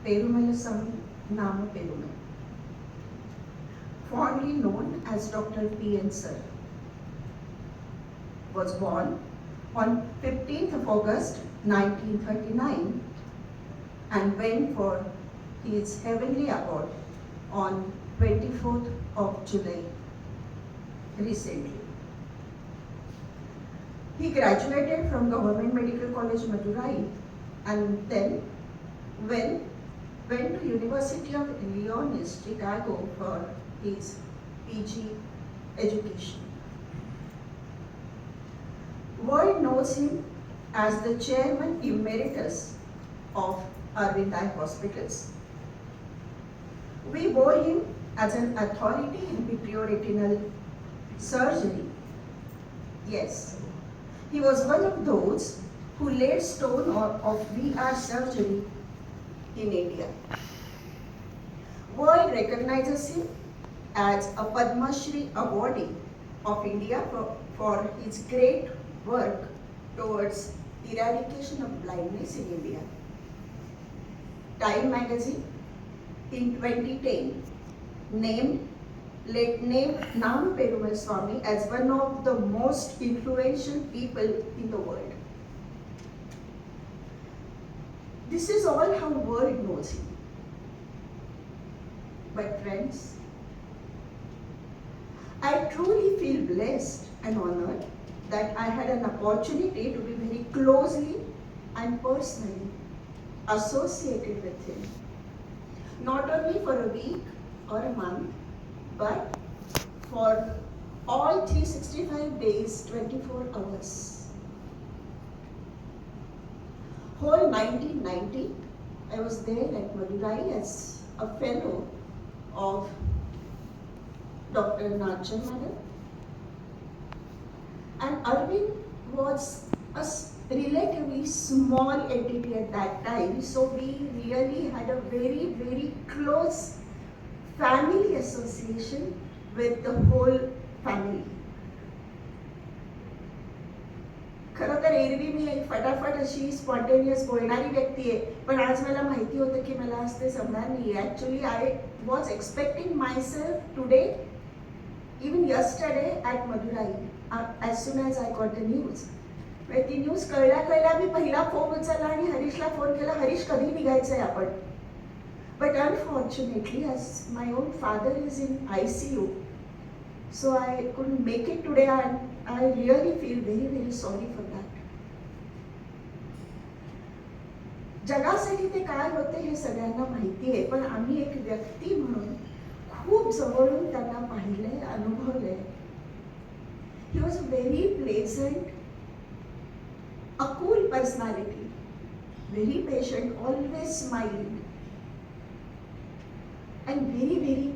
Perumalasamy Nama Perumal, fondly known as Dr. P.N. Sir, was born on 15th of August 1939 and went for his heavenly abode on 24th of July recently. He graduated from Government Medical College Madurai and then went to University of Illinois, Chicago for his PG education. World knows him as the Chairman Emeritus of Aravind Eye Hospitals. We bore him as an authority in vitreoretinal surgery. Yes, he was one of those who laid stone of VR surgery in India. World recognizes him as a Padma Shri awardee of India for his great work towards eradication of blindness in India. Time magazine in 2010 named Nama Perumal Swami as one of the most influential people in the world. This is all how the world knows him. But friends, I truly feel blessed and honored that I had an opportunity to be very closely and personally associated with him. Not only for a week or a month, but for all 365 days, 24 hours. Whole 1990, I was there at Madurai as a fellow of Dr. Nachal Madam. And Aravind was a relatively small entity at that time, so we really had a very, very close family association with the whole family. खरं तर एरवी मी एक फटाफट अशी spontaneous बोलणारी व्यक्ती आहे, पण आज मला माहिती होतं की मला आज ते जमणार नाही. Actually I was expecting my self today, even yesterday at Madurai, as soon as I got the news. ती न्यूज कळल्या मी पहिला फोन उचलला आणि हरीशला फोन केला, हरीश कधी निघायचं आहे आपण. But unfortunately, as my own father is in ICU, so I couldn't make it today, and I really feel very, very sorry for that. जगासाठी ते काय होते हे सगळ्यांना माहिती आहे, पण आम्ही एक व्यक्ती म्हणून खूप जवळून त्यांना पाहिलंय, अनुभवलंय. He was a very pleasant, a cool personality, very patient, always smiling. And very, very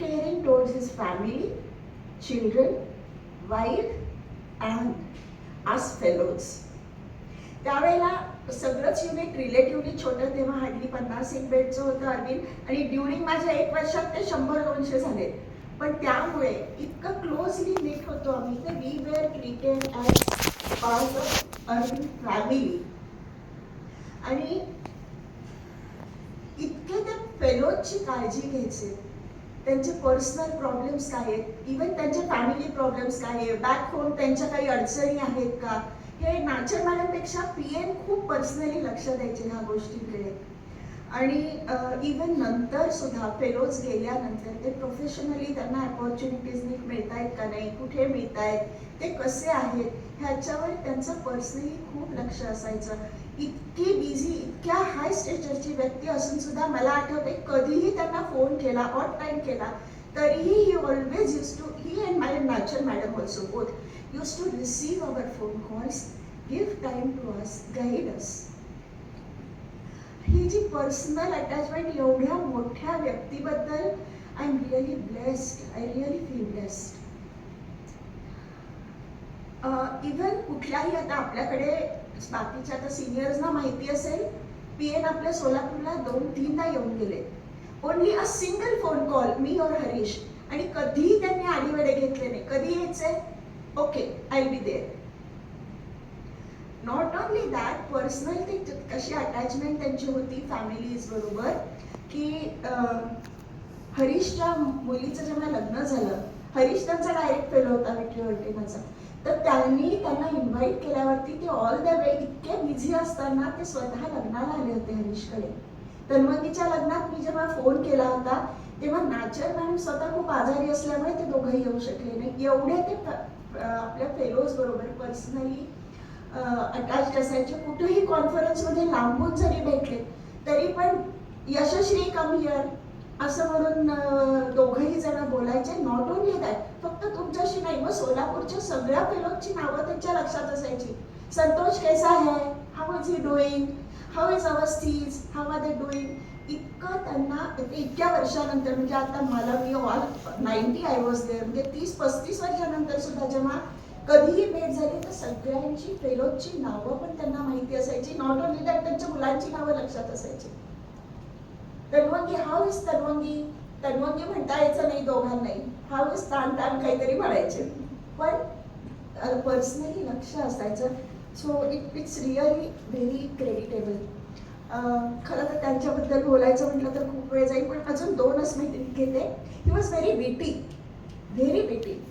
caring towards his family, children, wife, and us fellows. त्यावेळेला सगळंच युनिट रिलेटिव्हली छोटं, तेव्हा हार्डली 50 एक बेडचं होतं अरविंद, आणि ड्युरिंग माझ्या 1 वर्षात ते 100-200 झाले. पण त्यामुळे इतकं क्लोजली मीट होतो आम्ही, तर we were treated as part of Arvind family. आणि इतके त्या फेलोजची काळजी घ्यायचे, त्यांचे पर्सनल प्रॉब्लेम्स काय आहेत, इवन त्यांचे फॅमिली प्रॉब्लेम्स काय आहे, बॅक होम त्यांच्या काही अडचणी आहेत का, हे नाचर मॅडमपेक्षा PM खूप पर्सनली लक्ष द्यायचे ह्या गोष्टींकडे. आणि इवन नंतर सुद्धा फेलोज गेल्यानंतर ते प्रोफेशनली त्यांना अपॉर्च्युनिटीज मिळत आहेत का नाही, कुठे मिळत आहेत, ते कसे आहेत, ह्याच्यावर त्यांचं पर्सनली खूप लक्ष असायचं. इतकी बिझी, इतक्या हाय स्टेचरची व्यक्ती असून सुद्धा मला आठवते कधीही त्यांना फोन केला, ऑट टाइम केला, तरीही he always use to, he and my नाचर madam also both use to receive our phone calls, give time to us, guide us. ही जी पर्सनल अटॅचमेंट एवढ्या मोठ्या व्यक्तीबद्दल, I am really blessed, I really feel blessed. Even कुठल्याही, आता आपल्याकडे बाकीच्या आता सिनियर्सना माहिती असेल, PM आपल्या सोलापूरला 2-3दा येऊन गेले. Only a single phone call, मी और हरीश, आणि कधीही त्यांनी आडीवेडे घेतले नाही. कधी यायचे, okay I will be there. Not only that, personal ते कशी अटॅचमेंट त्यांची होती फॅमिलीज बरोबर की हरीशच्या मुलीचं जेव्हा लग्न झालं, हरीश त्यांचा डायरेक्ट फेलो होता विट्रिओर्टिनाचा, तर त्यांनी त्यांना इन्व्हाइट केल्यावरती ते ऑल द वे इतके बिझी असताना ते स्वतः लग्नाला आले होते हरीशकडे. तन्मयीच्या लग्नात मी जेव्हा फोन केला होता तेव्हा नाचर मॅडम स्वतः खूप आजारी असल्यामुळे ते दोघंही येऊ शकले नाही. एवढे ते आपल्या फेलोज बरोबर पर्सनली अटॅच्ड असायचे. कुठेही कॉन्फरन्समध्ये लांबून जरी भेटले तरी पण यशश्री कम हिअर असं म्हणून दोघंही जण बोलायचे. नॉट ओनली दॅट, फक्त तुमच्याशी नाही, मग सोलापूरच्या सगळ्या फेलोजची नावं त्यांच्या लक्षात असायची. संतोष कैसा है, how is he doing, how is Awasthis, how are they doing. इतकं त्यांना इतक्या वर्षानंतर, म्हणजे आता मला मी ऑल 90 आय वॉज देअर, म्हणजे 30-35 वर्षानंतर सुद्धा जेव्हा कधीही भेट झाली तर सगळ्यांची फेलोजची नावं पण त्यांना माहिती असायची. नॉट ओनली दॅट, त्यांच्या मुलांची नावं लक्षात असायची. तन्वंगी, हाऊ इज तन्वंगी, तन्वंगी म्हणता यायचं नाही दोघांनाही, हाऊ इज तान तान काहीतरी म्हणायचे, पण पर्सनली लक्ष असायचं. So it's really very creditable. खरं तर त्यांच्याबद्दल बोलायचं म्हटलं तर खूप वेळ जाईल, पण अजून दोनच माहिती घेते. He was very witty, very witty.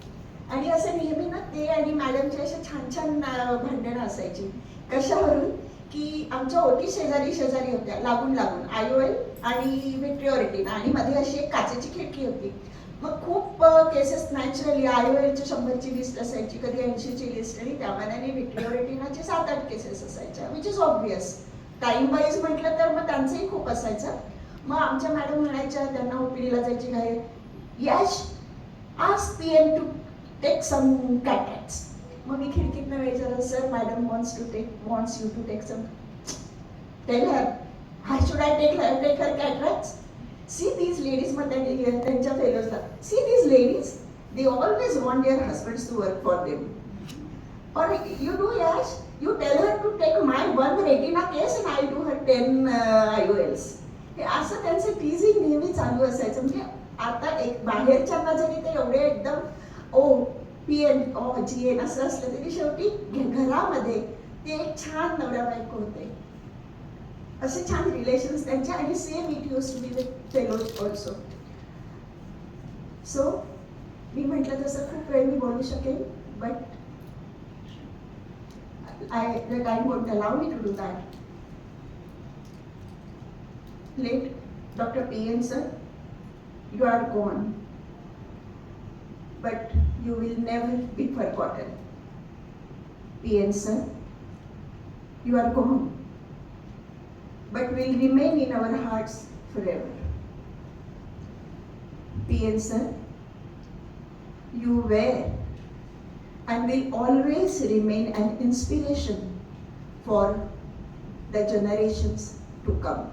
आणि असं नेहमी ना ते आणि मॅडमचे असे छान छान भांडणं असायची. कशावरून की आमच्या ओटी शेजारी शेजारी होत्या, लागून लागून IOL आणि विट्रिओरिटिना, आणि मध्ये अशी एक काचेची खिडकी होती. मग खूप केसेस नॅचरली IOLची 100ची लिस्ट असायची, कधी 80ची लिस्ट, आणि त्या मानाने विट्रिओरिटिनाचे 7-8 केसेस असायच्या, which is obvious. Time wise म्हटलं तर मग त्यांचंही खूप असायचं. मग आमच्या मॅडम म्हणायच्या, त्यांना ओपीडीला जायची घाई, Yash ask PN to take some cataracts. मग मी खिडकीतनं विचारलं, sir madam wants you to take some, tell her, hi should I take her cataracts. See these ladies, मग त्यांच्या फेलोजला, see these ladies, they always want their husbands to work for them. Or you do, Yash, you tell her to take my 1 retina case and I'll do her 10 IOLs. हे असं त्यांचं teasing नेहमी चालू असायचं. म्हणजे आता एक बाहेरच्यांना जरी ते एवढे एकदम PN GN असं असलं तरी शेवटी घरामध्ये ते एक छान नवरा बायको होते. असे छान रिलेशन्स त्यांचे, आणि same it use to be with fellows also. So मी म्हटलं तसं खूप वेळ मी बोलू शकेल, but the time won't allow me to do that. Late Dr. PN sir, you are gone, but you will never be forgotten. PN sir, you are gone, but will remain in our hearts forever. PN sir, you were and will always remain an inspiration for the generations to come.